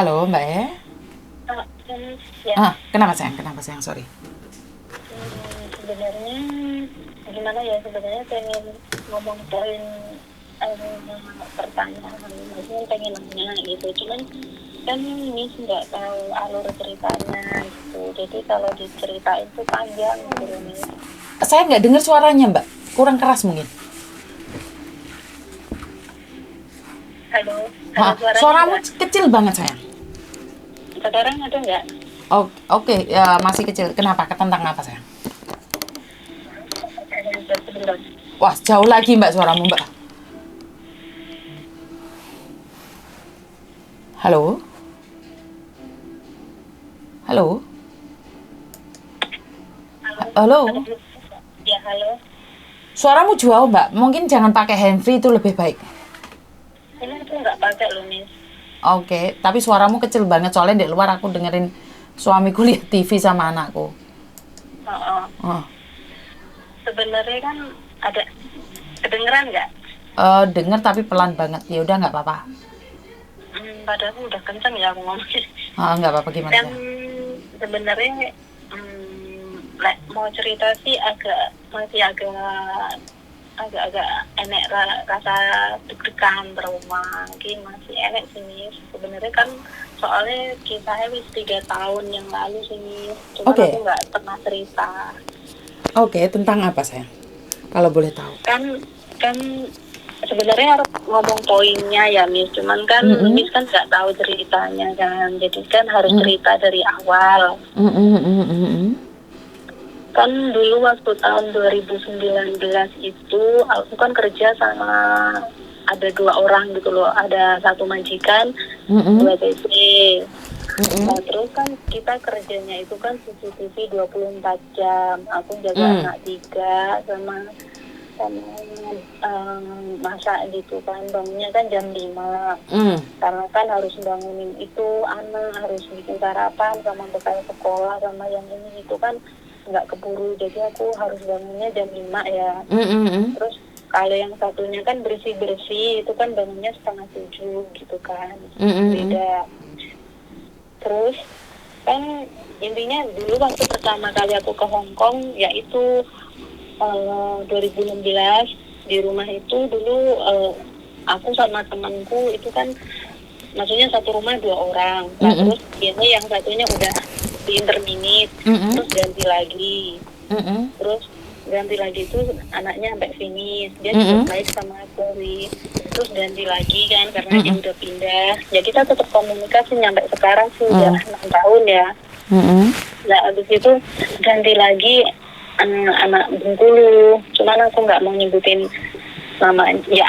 Halo, Mbak E. Ah, ya, Kenapa sayang? Kenapa sayang? Sorry. sebenarnya gimana ya, sebenarnya pengen ngomong poin pertanyaan, maksudnya pengen nanya gitu, cuman kan Miss nggak tahu alur ceritanya gitu, jadi kalau diceritain tuh panjang gitu loh, Miss. Saya nggak dengar suaranya, Mbak. Kurang keras mungkin. Halo, ada suaranya Suaramu nggak? kecil banget sayang. Sekarang ada nggak? Oke, ya, masih kecil. Kenapa? Tentang apa sayang? Sebentar. Wah, jauh lagi Mbak suaramu, Mbak. Halo? Halo? Halo, Halo? ya halo. Suaramu jauh, Mbak. Mungkin jangan pakai handfree itu lebih baik. Ini aku nggak pakai loh, Miss. Oke, tapi suaramu kecil banget soalnya di luar aku dengerin suamiku lihat TV sama anakku. Oh, oh. Oh. Sebenarnya kan ada kedengeran nggak? Denger tapi pelan banget. Ya udah nggak apa-apa. Padahal udah kenceng ya aku ngomongnya. Nggak apa-apa gimana Dan sayang? sebenarnya mau cerita sih masih agak enek rasa deg-degan trauma mungkin masih enek sih Miss. Sebenarnya kan soalnya kisahnya wis 3 tahun yang lalu sih Miss. Cuman Oke. aku nggak pernah cerita. Oke, tentang apa sayang? Kalau boleh tahu. Kan sebenarnya harus ngomong poinnya ya Miss, cuman kan Mm-mm. Miss kan nggak tahu ceritanya kan, jadi kan harus cerita dari awal. Kan dulu waktu tahun 2019 itu aku kan kerja sama ada 2 orang gitu loh, ada satu majikan, 2 TC. Nah terus kan kita kerjanya itu kan CCTV 24 jam, aku jaga anak 3 sama masak gitu kan, bangunnya kan jam 5 karena kan harus bangunin itu anak, harus bikin sarapan sama bekal sekolah sama yang ini itu kan nggak keburu, jadi aku harus bangunnya jam 5 ya. Terus kalau yang satunya kan bersih-bersih itu kan bangunnya 6:30 gitu kan, beda. Terus kan intinya dulu waktu pertama kali aku ke Hong Kong yaitu 2016 di rumah itu dulu aku sama temanku itu kan maksudnya satu rumah 2 orang. Nah terus ini yang satunya udah di interminate, terus ganti lagi. Terus ganti lagi itu anaknya sampai finish, dia juga baik sama aku nih. Terus ganti lagi kan karena dia udah pindah. Ya kita tetap komunikasi sampai sekarang sih udah 6 tahun ya. Nah abis itu ganti lagi anak Bengkulu, cuman aku nggak mau nyebutin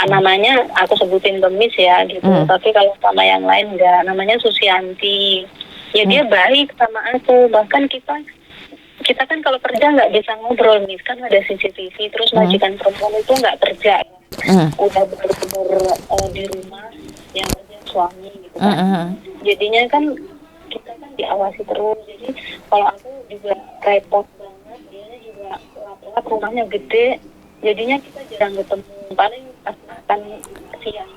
namanya aku sebutin Bemis ya gitu. Tapi kalau sama yang lain enggak, namanya Susianti. Ya dia baik sama aku, bahkan kita kan kalau kerja nggak bisa ngobrol nih, kan ada CCTV, terus majikan perempuan itu nggak kerja, udah benar-benar di rumah yang ada suami gitu kan. Jadinya kan kita kan diawasi terus, jadi kalau aku juga repot banget, dia juga lap rumahnya gede, jadinya kita jarang ketemu, paling pas makan siang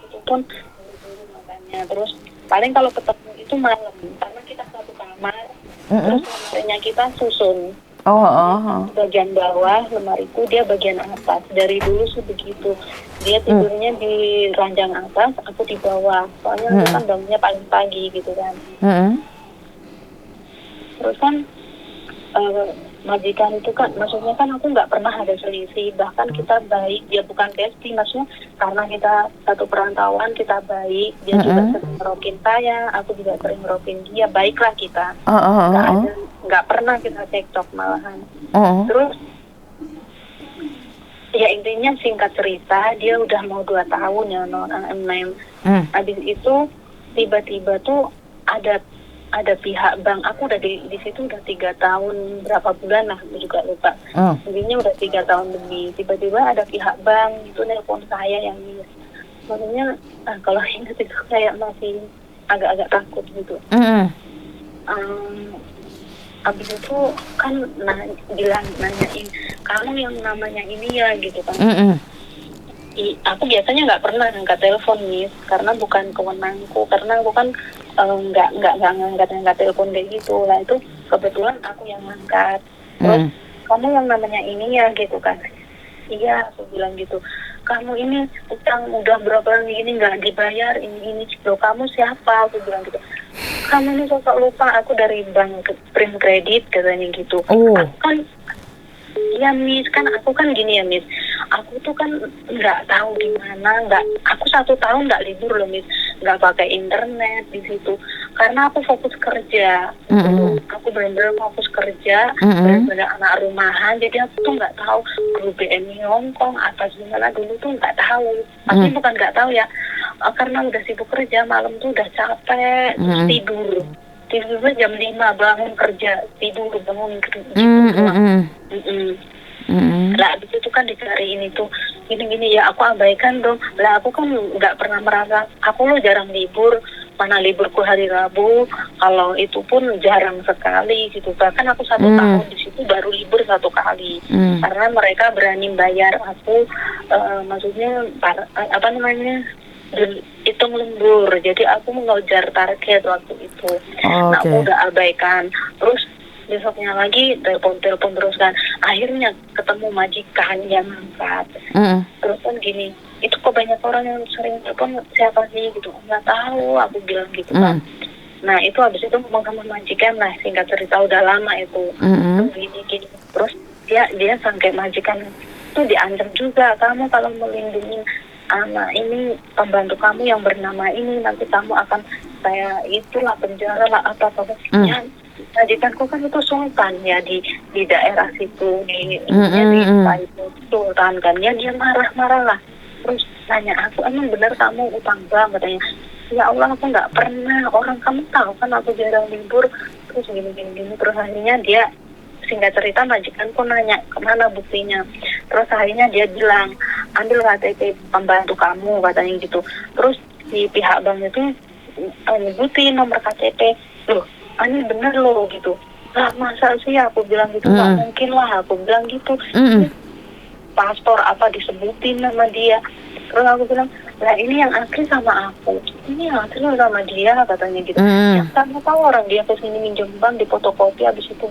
itu pun buru-buru makannya, terus paling kalau ketemu itu malam karena kita satu kamar. Terus lamarnya kita susun. Bagian bawah lemariku, dia bagian atas. Dari dulu sih begitu. Dia tidurnya di ranjang atas, aku di bawah. Soalnya aku kan bangunnya paling pagi gitu kan. Terus kan majikan itu kan, maksudnya kan aku nggak pernah ada selisih, bahkan kita baik, dia bukan bestie, maksudnya karena kita satu perantauan kita baik, dia juga sering ngerokin saya, aku juga sering ngerokin dia, baiklah kita, nggak pernah kita cekcok malahan. Terus ya intinya singkat cerita, dia udah mau 2 tahun ya habis itu tiba-tiba tuh ada pihak bank, aku udah di situ udah 3 tahun berapa bulan lah, aku juga lupa. Intinya udah 3 tahun lebih. Tiba-tiba ada pihak bank itu nelpon saya yang maksudnya kalau ingat itu kayak masih agak-agak takut gitu. Habis itu kan nanyain kamu yang namanya ini ya gitu kan. Aku biasanya nggak pernah angkat telepon nih karena bukan kewenangku, karena aku kan nggak telepon kayak gitu lah. Itu kebetulan aku yang ngangkat. Terus kamu yang namanya ini ya gitu kan. Iya, aku bilang gitu. Kamu ini utang udah berapa lama ini nggak dibayar, ini loh, kamu siapa? Aku bilang gitu. Kamu ini sosok lupa, aku dari bank Prim Kredit katanya gitu. Aku kan, ya Miss, kan aku kan gini ya Miss. Aku tuh kan nggak tahu gimana, aku 1 tahun nggak libur loh Miss, nggak pakai internet di situ. Karena aku fokus kerja, aku benar-benar fokus kerja, benar-benar anak rumahan. Jadi aku tuh nggak tahu grup BNI Hongkong apa gimana dulu tuh nggak tahu. Tapi bukan nggak tahu ya, karena udah sibuk kerja, malam tuh udah capek, terus tidurnya jam 5, bangun kerja, tidur bangun kerja gitu. Lah abis itu kan dicari ini tuh gini-gini ya, aku abaikan dong. Lah aku kan nggak pernah merasa, aku lo jarang libur, mana liburku hari Rabu, kalau itu pun jarang sekali gitu. Bahkan aku 1 tahun di situ baru libur 1 kali, karena mereka berani bayar aku, maksudnya apa namanya, hitung lembur. Jadi aku mengejar target waktu itu. Nah aku udah abaikan. Terus besoknya lagi telepon terus kan, akhirnya ketemu majikan yang angkat. Terus kan gini, itu kok banyak orang yang sering telepon, siapa sih gitu, nggak tahu, aku bilang gitu kan. Nah itu habis itu ngomong sama majikan lah, singkat cerita udah lama itu. Terus gini terus dia sampai majikan itu diancam juga, kamu kalau melindungi anak ini, pembantu kamu yang bernama ini, nanti kamu akan saya itulah penjara lah apa ya. Majikanku kan itu sultan ya di daerah situ, di sultan kan ya. Dia marah-marah lah, terus nanya aku, emang benar kamu utang bank? Katanya, ya Allah aku nggak pernah, orang kamu tahu kan aku jarang libur. Terus gini terus akhirnya dia, singkat cerita, majikanku nanya kemana buktinya. Terus akhirnya dia bilang, ambil KTP pembantu kamu katanya gitu. Terus di pihak bank itu nyebutin nomor KTP. Loh, ini bener loh gitu. Lah masa sih, aku bilang gitu, nggak mungkin lah, aku bilang gitu. Paspor apa disebutin nama dia. Terus aku bilang, lah ini yang asli sama aku, ini yang asli sama dia katanya gitu. Ya karena tahu orang dia kesini minjem bank, di fotokopi, habis itu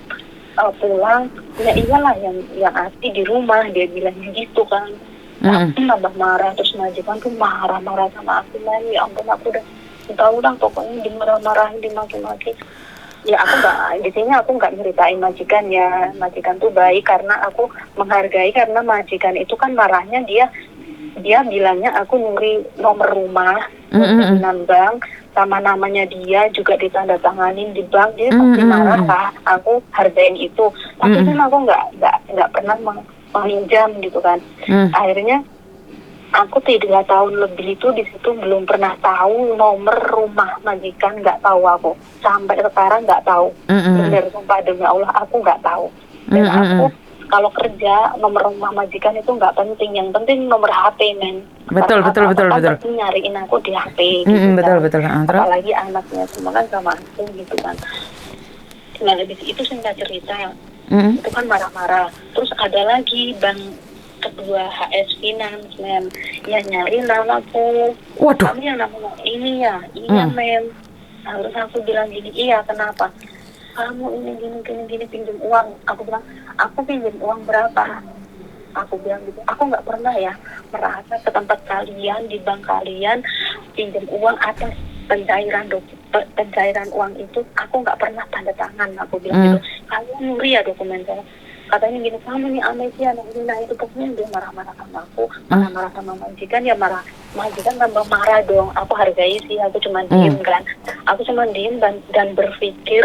pulang. Ya iyalah yang asli di rumah, dia bilangnya gitu kan. Aku nambah marah, terus majikan tuh marah-marah sama aku. Ya ampun, aku udah tahu lah, pokoknya dimarah-marahin, dimaki-maki. Ya aku di sini aku nggak nyeritain majikan ya, majikan tuh baik karena aku menghargai, karena majikan itu kan marahnya dia bilangnya aku nyuri nomor rumah, jaminan bank, sama namanya dia juga ditandatanganin di bank. Dia pasti marah lah, aku hargain itu. Tapi kan aku nggak pernah meminjam gitu kan. Akhirnya aku 3 tahun lebih itu di situ belum pernah tahu nomor rumah majikan, nggak tahu aku. Sampai sekarang nggak tahu. Bener, sumpah demi Allah aku nggak tahu. Dan aku kalau kerja nomor rumah majikan itu nggak penting, yang penting nomor HP men. Betul. Pasti nyariin aku di HP gitu kan. Betul. Apalagi anaknya semua kan sama aku gitu kan. Nah lebih itu singkat cerita, itu kan marah-marah. Terus ada lagi bank kedua, HS Finance men, ya nyari namaku. Waduh. Kamu yang nama ini ya, iya men. Harus aku bilang gini, iya kenapa? Kamu ini gini pinjam uang. Aku bilang, aku pinjam uang berapa? Aku bilang gitu, aku nggak pernah ya merasa ke tempat kalian, di bank kalian pinjam uang atas pencairan uang itu. Aku nggak pernah tanda tangan. Aku bilang gitu, kamu nyuri ya dokumen saya. Katanya gini, kamu nih Amesia, nah itu pokoknya dia marah-marah sama aku, marah-marah sama majikan, ya majikan tambah marah dong. Aku hargai sih, aku cuma diem kan, aku cuma diem dan berpikir,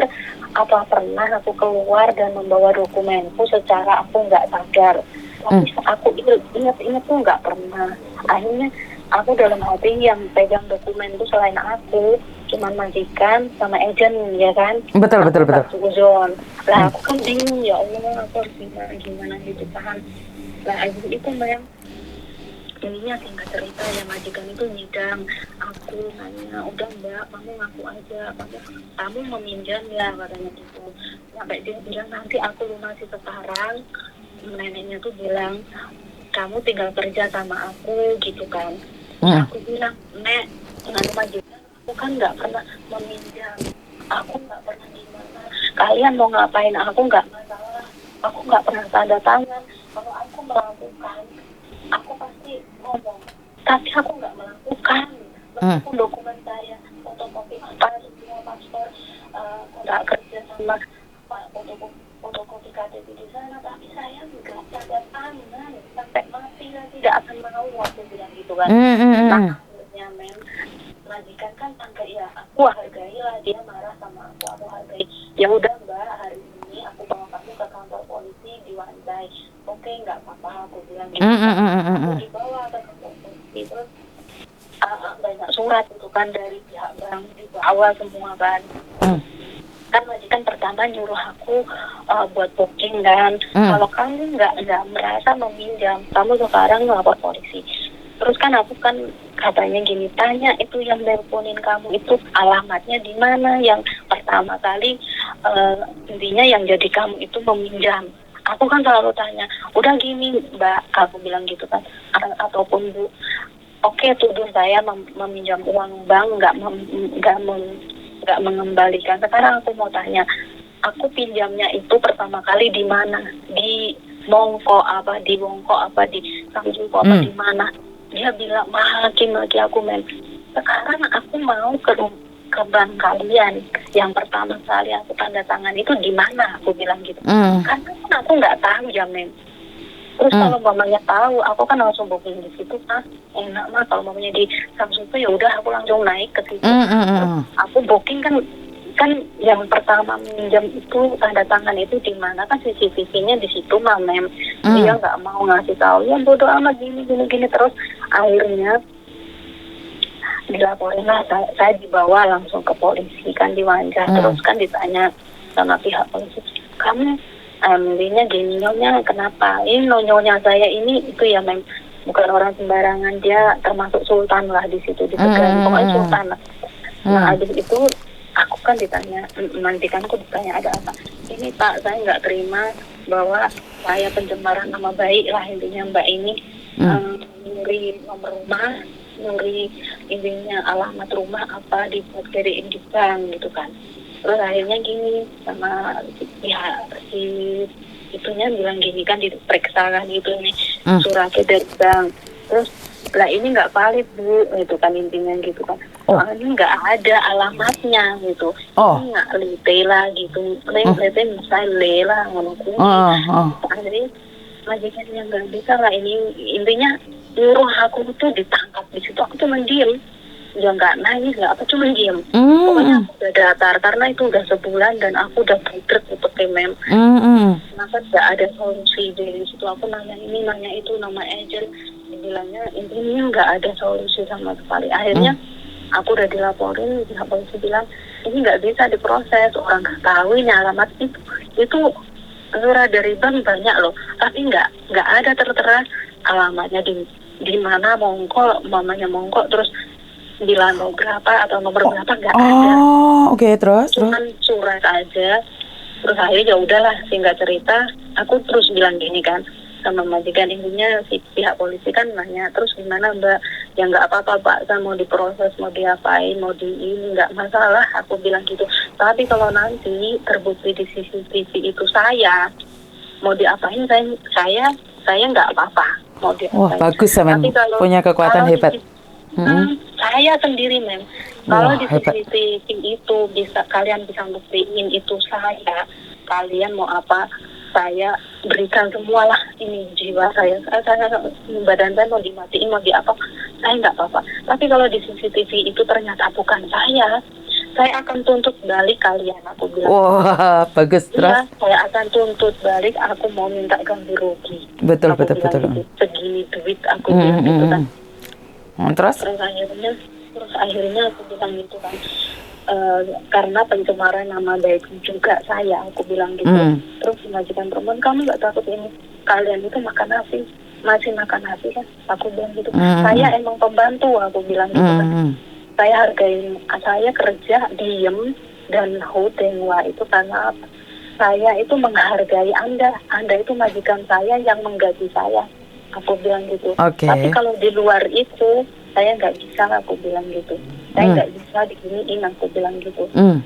apa pernah aku keluar dan membawa dokumenku secara aku nggak sadar. Tapi aku ingat tuh nggak pernah. Akhirnya aku dalam hati yang pegang dokumen itu selain aku cuman majikan sama agent ya kan. Betul. Uzon. Lah aku kan bingung, ya Allah aku harus gimana gitu kan. Lah itu memang ininya singkat cerita ya, majikan itu nyidang aku, nanya, udah mbak kamu ngaku aja, kamu meminjam ya katanya gitu. Sampai dia bilang nanti aku lunasi sekarang. Neneknya tuh bilang kamu tinggal kerja sama aku gitu kan. Aku bilang, nek, dengan majikan aku kan nggak pernah meminjam, aku nggak pernah gimana, kalian mau ngapain aku nggak masalah, aku nggak pernah tanda tangan, kalau aku melakukan aku pasti ngomong, tapi aku nggak melakukan. Meskipun dokumen saya fotokopi apa semua paspor, kontrak kerja sama fotokopi KTP di sana, tapi saya nggak tanda tangan sampai mati lah tidak akan mau, aku bilang gitu kan. Nah akhirnya majikan kan sampai ya aku hargai lah, dia marah sama aku hargai. Ya udah Mbak, hari ini aku bawa kamu ke kantor polisi di Wanjai. Oke, nggak apa-apa, aku bilang gitu. Aku dibawa ke kantor polisi, terus banyak surat itu kan dari pihak bank dibawa semua kan. Kan majikan pertama nyuruh aku buat booking kan. Kalau kamu nggak merasa meminjam, kamu sekarang lapor polisi. Terus kan aku kan katanya gini, tanya itu yang teleponin kamu itu alamatnya di mana, yang pertama kali intinya yang jadi kamu itu meminjam. Aku kan selalu tanya, udah gini Mbak, aku bilang gitu kan, ataupun Bu, oke tuduh saya meminjam uang bank, nggak mengembalikan. Sekarang aku mau tanya, aku pinjamnya itu pertama kali di mana? Di Mongko apa? Di Wongko apa? Di Samjungko apa? Di mana? Dia bilang maki aku sekarang aku mau ke bank kalian yang pertama kali aku tanda tangan itu di mana, aku bilang gitu. Karena kan aku nggak tahu ya terus kalau mamanya tahu, aku kan langsung booking di situ kan, enak mah kalau mamanya di Samsung tuh ya udah aku langsung naik ke situ. Aku booking kan yang pertama minjam itu tanda tangan itu di mana, kan CCTV-nya di situ Mem. Dia nggak mau ngasih tahu, ya bodo amat gini terus akhirnya dilaporin lah, saya dibawa langsung ke polisi kan di Wanjai. Terus kan ditanya sama pihak polisi, kamu intinya gini, nyonya kenapa? Ini nyonya saya ini itu ya bukan orang sembarangan, dia termasuk sultan lah di situ di Tegal, pokoknya sultan lah. Nah habis itu aku kan ditanya, mantikanku ditanya ada apa? Ini Pak, saya nggak terima bahwa saya pencemaran nama baik lah, intinya Mbak ini nyuri nomor rumah, nyuri intinya alamat rumah apa dibuat kiriin di bank gitu kan. Terus akhirnya gini sama pihak si itunya bilang gini kan, diperiksa kan gitu nih suratnya dari bank. Terus lah ini nggak valid Bu, itu kan intinya gitu kan. Ini nggak ada alamatnya gitu. Ini nggak lete lah gitu. Lete misalnya lela ngono. Akhirnya majikan yang nggak bisa lah, ini intinya nyuruh aku tuh ditangkap di situ. Aku cuma diem, ya nggak nangis nggak apa, cuma diem. Pokoknya aku udah datar karena itu udah sebulan dan aku udah budek untuk Mem. Kenapa nggak ada solusi dari situ? Aku nanya ini nanya itu, nama agent dibilangnya intinya nggak ada solusi sama sekali. Akhirnya aku udah dilaporin, pihak polisi bilang ini nggak bisa diproses, orang nggak tahu ini alamat itu surat dari bank banyak loh, tapi nggak ada tertera alamatnya di mana Mongko, mamanya Mongko, terus di lantai berapa atau nomor berapa, nggak ada. Oke, terus cuman surat aja. Terus akhirnya ya udahlah, singkat cerita aku terus bilang gini kan sama majikan, intinya si pihak polisi kan nanya, terus gimana Mbak? Ya nggak apa-apa Pak, saya mau diproses, mau diapain, mau di ini nggak masalah, aku bilang gitu. Tapi kalau nanti terbukti di CCTV itu saya mau diapain, saya nggak apa-apa mau diapain. Wah bagus Mem, punya kekuatan hebat. Saya sendiri kalau di CCTV itu kalian bisa buktiin itu saya, kalian mau apa saya berikan semualah, ini jiwa saya badan saya mau dimatiin mau di apa, saya nggak apa-apa. Tapi kalau di CCTV itu ternyata bukan saya akan tuntut balik kalian, aku bilang. Wah bagus. Terus saya akan tuntut balik, aku mau minta ganti rugi. Betul. Gitu. Segini duit aku bilang gitu kan. Terus akhirnya aku bilang gitu kan, karena pencemaran nama baik juga saya, aku bilang gitu. Terus majikan perempuan, kamu nggak takut ini kalian itu masih makan nasi kan, aku bilang gitu. Saya emang pembantu, aku bilang gitu kan. Saya hargai, saya kerja diem dan hutengwa itu karena apa? Saya itu menghargai Anda itu majikan saya yang menggaji saya, aku bilang gitu. Tapi kalau di luar itu saya nggak bisa, aku bilang gitu. saya nggak bisa diginiin, aku bilang gitu. Hmm.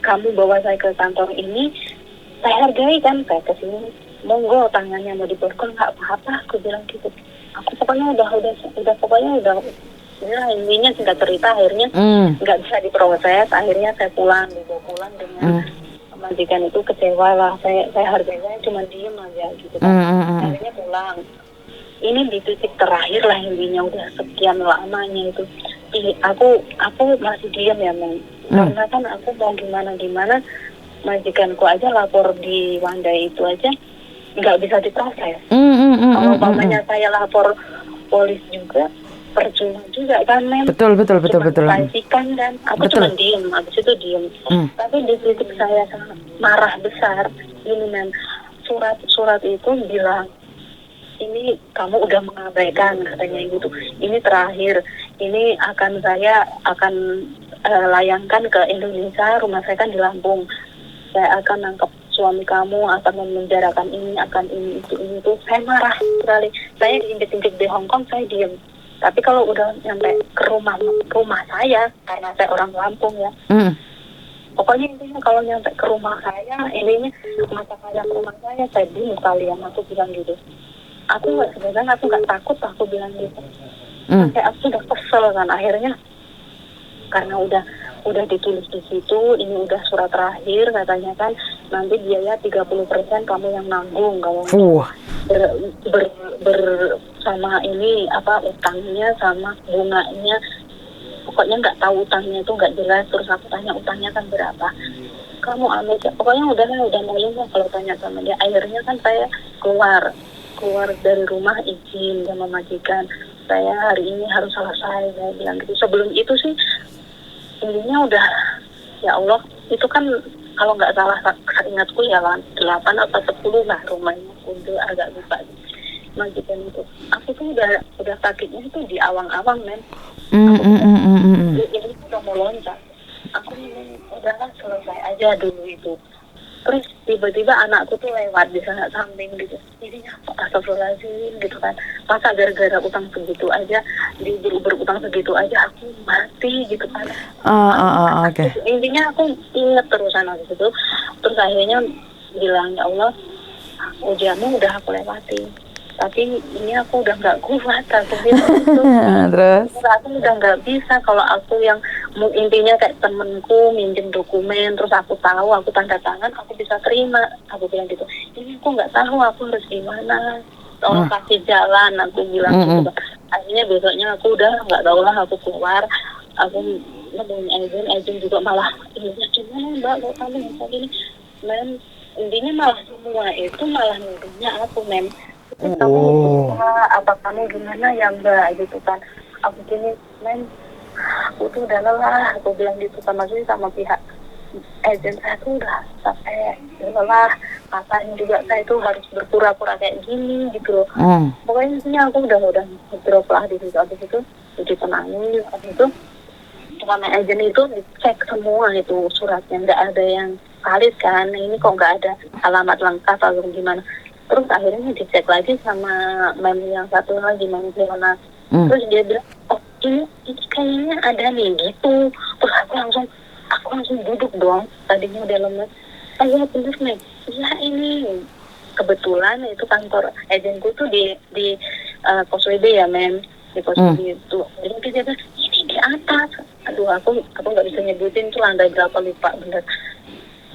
Kamu bawa saya ke kantor ini, saya hargai kan, saya kesini, monggo tangannya mau diborgol nggak apa-apa, aku bilang gitu. Aku pokoknya udah ya intinya singkat cerita akhirnya nggak bisa diproses, akhirnya saya dibawa pulang dengan majikan itu kecewa lah, saya hargai, saya cuma diem aja gitu kan. Akhirnya pulang. Ini di titik terakhir lah intinya, udah sekian lamanya itu. Aku masih diam ya, Meng. Karena kan aku mau gimana majikanku aja lapor di Wandai itu aja nggak bisa diproses. Kalau umpamanya saya lapor polis juga percuma juga kan, Mem. Betul. Kan aku cuma diem, habis itu diem. Tapi di titik saya sangat marah besar ini, Mem. Surat itu bilang ini kamu udah mengabaikan, katanya gitu. Ini terakhir, ini saya akan layangkan ke Indonesia, rumah saya kan di Lampung. Saya akan nangkep suami kamu, akan memenjarakan ini, akan ini itu. Saya marah sekali. Saya diinjek-injek di Hong Kong, saya diem. Tapi kalau udah nyampe ke rumah saya, karena saya orang Lampung ya. Pokoknya intinya kalau nyampe ke rumah saya, intinya masa kalian ke rumah saya bunuh kalian, aku bilang gitu. Aku nggak takut, aku bilang gitu. Sampai aku udah kesel kan, akhirnya karena udah ditulis di situ, ini udah surat terakhir katanya kan, nanti biaya 30% kamu yang nanggung kalau sama ini utangnya sama bunganya, pokoknya nggak tahu utangnya itu nggak jelas. Terus aku tanya utangnya kan berapa, kamu ambil, pokoknya udah malu lah kalau tanya sama dia. Akhirnya kan saya keluar dari rumah, izin sama majikan, saya hari ini harus selesai, saya bilang gitu. Sebelum itu sih intinya udah, ya Allah, itu kan kalau nggak salah ingatku ya 8 atau 10 lah rumahnya, udah agak lupa majikan itu. Aku tuh udah sakitnya itu di awang-awang, men. Ini udah mau loncat. Aku udahlah selesai aja dulu itu. Terus tiba-tiba anakku tuh lewat di sana samping gitu. Jadinya astagfirullahaladzim gitu kan. Masa gara-gara utang segitu aja, berutang segitu aja aku mati gitu kan. Oke. Intinya aku inget terusan habis itu. Terus akhirnya bilang, ya Allah, ujianmu udah aku lewati. Tapi ini aku udah nggak kuat, aku bilang gitu. Terus? Aku udah nggak bisa, kalau aku yang intinya kayak temenku minjem dokumen, terus aku tahu, aku tanda tangan, aku bisa terima. Aku bilang gitu. Ini aku nggak tahu, aku harus gimana. Tolong kasih jalan, aku bilang gitu. Akhirnya besoknya aku udah nggak tahu lah, aku keluar. Aku nemuin agent juga malah, gimana Mbak, kalau kamu bisa gini. Mem, intinya malah semua itu malah nuduhnya aku, Mem. Kamu apa kamu gimana ya Mbak gitu kan. Aku gini, men, aku tuh udah lelah, aku bilang gitu sama pihak agent saya tuh udah sampai lelah. Katanya juga saya tuh harus berpura-pura kayak gini gitu loh. Pokoknya intinya aku udah drop lah di situ. Habis itu ditenangin, habis itu sama agent itu dicek semua itu suratnya, nggak ada yang valid kan. Ini kok nggak ada alamat lengkap atau gimana. Terus akhirnya dicek lagi sama mem yang satu lagi, mem Fiona. Terus dia bilang, oh ini kayaknya ada nih gitu. Terus aku langsung duduk dong. Tadinya udah lemes. Iya bener nih. Iya ini. Kebetulan itu kantor agenku tuh di Causeway Bay ya, Mem. Di Causeway itu. Jadi dia bilang, ini di atas. Aduh, aku nggak bisa nyebutin tuh lantai berapa, lupa bener.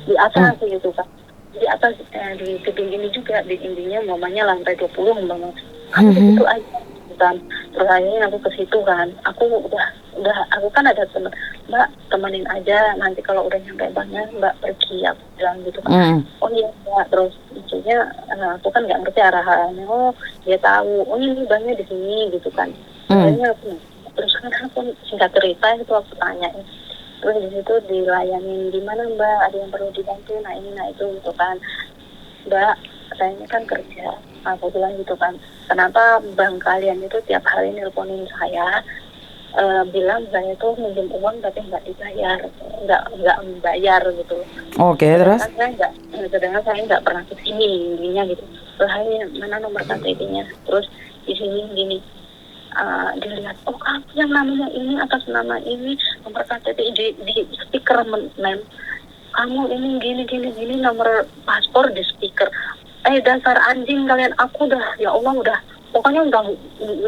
Di atas gitu kan. Di atas di gedung ini juga, di intinya mamanya lantai 20 umpamanya. Aku di situ aja kan. Terus akhirnya aku ke situ kan. Aku aku kan ada teman, Mbak temenin aja, nanti kalau udah nyampe banyak Mbak pergi, aku bilang gitu kan. Oh iya Mbak. Terus maksudnya aku kan nggak ngerti arahannya. Oh dia tahu, oh ini banyak di sini gitu kan. Akhirnya terus kan aku singkat cerita itu aku tanya. Terus di situ dilayanin, gimana Mbak, ada yang perlu dibantu, nah ini, nah itu gitu kan. Mbak, saya ini kan kerja, aku bilang gitu kan. Kenapa bank kalian itu tiap hari nelponin saya, bilang saya tuh minjem uang tapi nggak dibayar, nggak membayar gitu. Oke, terus? Sedangkan saya nggak pernah kesini, intinya gitu. Terus mana nomor KTP-nya? Terus di sini gini. dilihat, oh kamu yang namanya ini atas nama ini, nomor KTP di speaker mem, kamu ini gini nomor paspor di speaker. Dasar anjing kalian, aku udah, ya Allah udah, pokoknya udah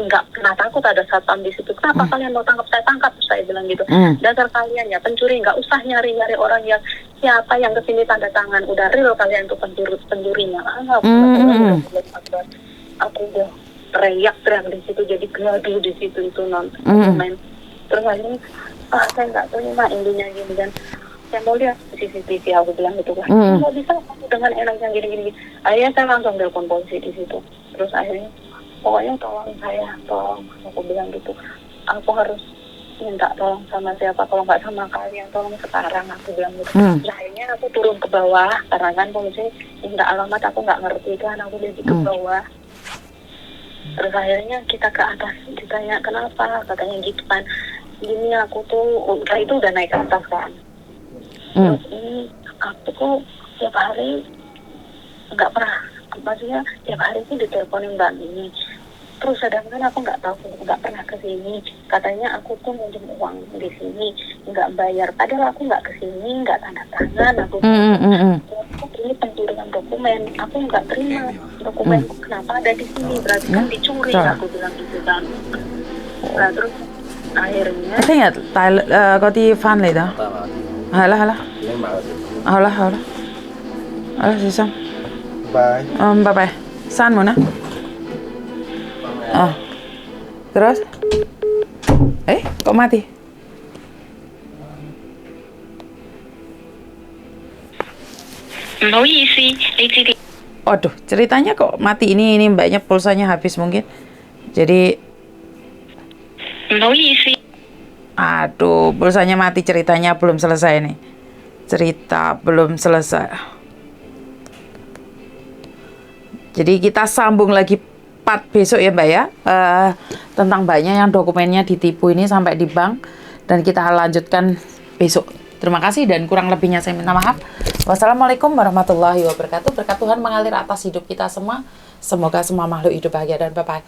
nggak pernah takut ada satpam di situ. Kenapa kalian mau tangkap saya bilang gitu. Dasar kalian ya pencuri, nggak usah nyari orang yang siapa yang kesini tanda tangan, udah real kalian tuh pencurinya. Aku udah teriak di situ, jadi gaduh di situ itu main. Terus akhirnya saya nggak terima intinya gini kan. Saya mau lihat CCTV, aku bilang gitu kan. Nggak bisa kamu dengan enaknya gini. Akhirnya saya langsung telepon polisi di situ. Terus akhirnya pokoknya tolong aku bilang gitu. Aku harus minta tolong sama siapa, kalau nggak sama kalian tolong sekarang, aku bilang gitu. Akhirnya aku turun ke bawah karena kan polisi minta alamat, aku nggak ngerti kan, aku jadi ke bawah. Terus akhirnya kita ke atas, ditanya kenapa, katanya gitu kan, gini aku tuh itu udah naik ke atas kan. Terus ini aku tuh tiap hari nggak pernah, maksudnya tiap hari sih diteleponin Mbak ini. Terus sedangkan aku nggak pernah ke sini. Katanya aku tuh minjem uang di sini, nggak bayar. Padahal aku nggak ke sini, nggak tanda tangan. Aku ini pencurian dokumen. Aku nggak terima dokumen. Kenapa ada di sini? Berarti kan dicuri. Aku bilang gitu kan. Nah terus akhirnya. Thế là có đi fan này đó. Hả là. Hả là xong. Bye. Bye. San mo na. Terus? Kok mati? Waduh, ceritanya kok mati ini mbaknya pulsanya habis mungkin. Jadi aduh, pulsanya mati, ceritanya belum selesai nih. Cerita belum selesai. Jadi kita sambung lagi part besok ya Mbak ya, tentang mbaknya yang dokumennya ditipu ini sampai di bank, dan kita lanjutkan besok. Terima kasih dan kurang lebihnya saya minta maaf. Wassalamualaikum warahmatullahi wabarakatuh. Berkat Tuhan mengalir atas hidup kita semua. Semoga semua makhluk hidup bahagia dan bye-bye.